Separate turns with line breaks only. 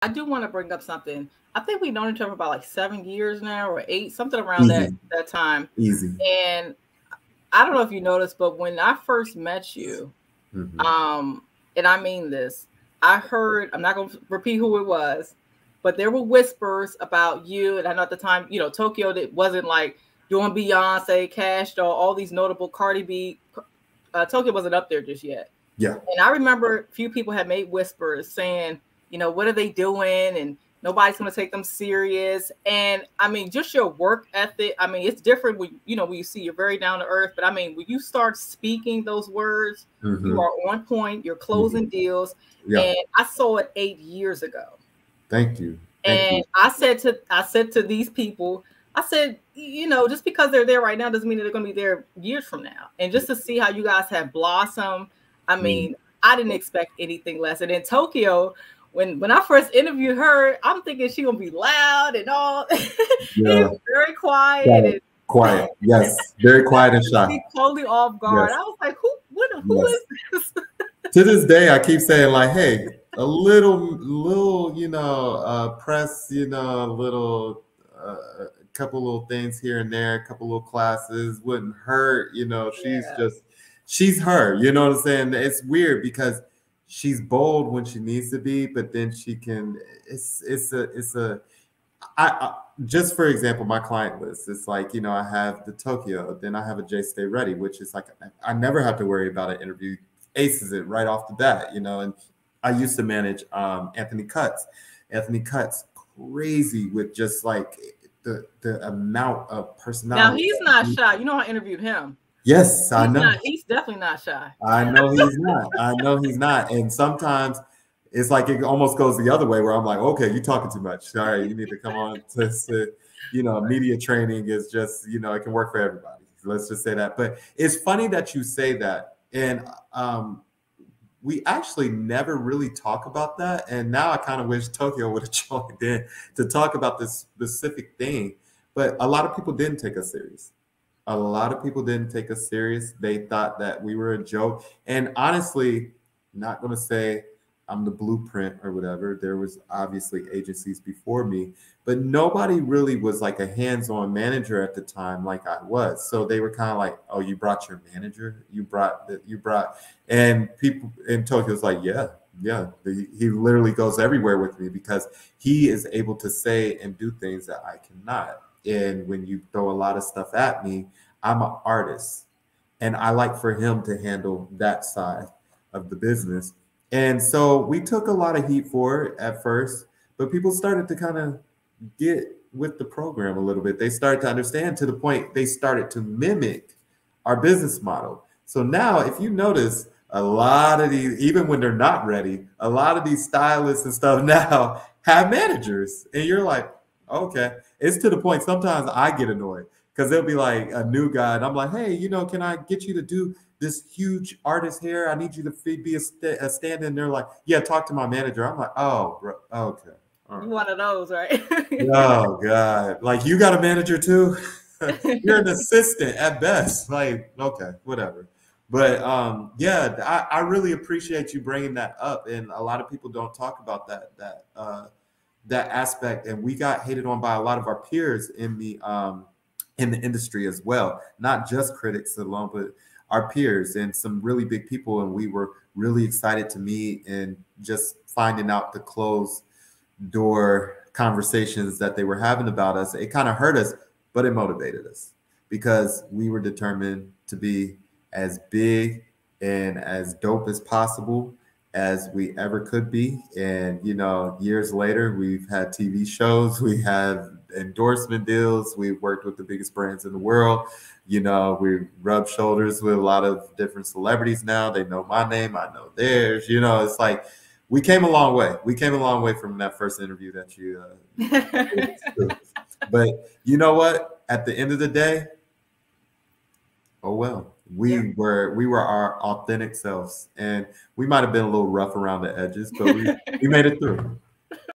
I do want to bring up something. I think we've known each other about like 7 years now or 8, something around
Easy.
that time.
Easy.
And I don't know if you noticed, but when I first met you, and I mean this, I heard, I'm not going to repeat who it was, but there were whispers about you. And I know at the time, you know, Tokyo, that wasn't like doing Beyonce, Cash Doll, all these notable Cardi B. Tokyo wasn't up there just yet.
Yeah.
And I remember a few people had made whispers saying, you know, what are they doing? And nobody's going to take them serious. And I mean, just your work ethic. I mean, it's different when, you know, when you see you're very down to earth. But I mean, when you start speaking those words, you are on point. You're closing deals.
Yeah.
And I saw it 8 years ago.
Thank you.
I said to these people, I said, you know, just because they're there right now doesn't mean that they're going to be there years from now. And just to see how you guys have blossomed, I mean, I didn't expect anything less. And in Tokyo, when I first interviewed her, I'm thinking she's going to be loud and all.
Yeah.
It's very quiet.
Quiet. Yes. Very quiet and shy.
Totally off guard. Yes. I was like, who is this?
To this day, I keep saying like, hey, a little, you know, press, you know, little, couple little things here and there, a couple little classes wouldn't hurt. You know, she's her, you know what I'm saying? It's weird because she's bold when she needs to be, but then she can, I just for example, my client list, it's like, you know, I have the Tokyo, then I have a Jstayready, which is like, I never have to worry about an interview, aces it right off the bat, you know. And I used to manage Anthony Cutts, crazy with just like the amount of personality.
Now he's not shy. You know, I interviewed him.
Yes, I know.
He's definitely not shy.
I know he's not. I know he's not. And sometimes it's like it almost goes the other way where I'm like, okay, you're talking too much. All right, you need to come on to you know, media training is just, you know, it can work for everybody. Let's just say that. But it's funny that you say that. And we actually never really talk about that. And now I kind of wish Tokyo would have joined in to talk about this specific thing. But a lot of people didn't take us serious. A lot of people didn't take us serious. They thought that we were a joke. And honestly, not going to say I'm the blueprint or whatever. There was obviously agencies before me, but nobody really was like a hands-on manager at the time like I was. So they were kind of like, oh, you brought your manager? You brought, and people in Tokyo's like, yeah. He literally goes everywhere with me because he is able to say and do things that I cannot. And when you throw a lot of stuff at me, I'm an artist. And I like for him to handle that side of the business. And so we took a lot of heat for it at first, but people started to kind of get with the program a little bit. They started to understand to the point they started to mimic our business model. So now if you notice, a lot of these, even when they're not ready, a lot of these stylists and stuff now have managers. And you're like, okay. It's to the point sometimes I get annoyed because they'll be like a new guy. And I'm like, hey, you know, can I get you to do this huge artist hair? I need you to be a stand in there. Like, yeah, talk to my manager. I'm like, oh, bro, okay.
Right. You one of those, right?
Oh, God. Like, you got a manager too? You're an assistant at best. Like, okay, whatever. But yeah, I really appreciate you bringing that up. And a lot of people don't talk about that aspect. And we got hated on by a lot of our peers in the industry as well. Not just critics alone, but our peers and some really big people. And we were really excited to meet and just finding out the closed door conversations that they were having about us. It kind of hurt us, but it motivated us because we were determined to be as big and as dope as possible as we ever could be. And, you know, years later, we've had TV shows, we have endorsement deals, we've worked with the biggest brands in the world. You know, we rub shoulders with a lot of different celebrities now. They know my name, I know theirs. You know, it's like we came a long way. We came a long way from that first interview that you but you know what? At the end of the day, oh well. We were our authentic selves, and we might have been a little rough around the edges, but we made it through.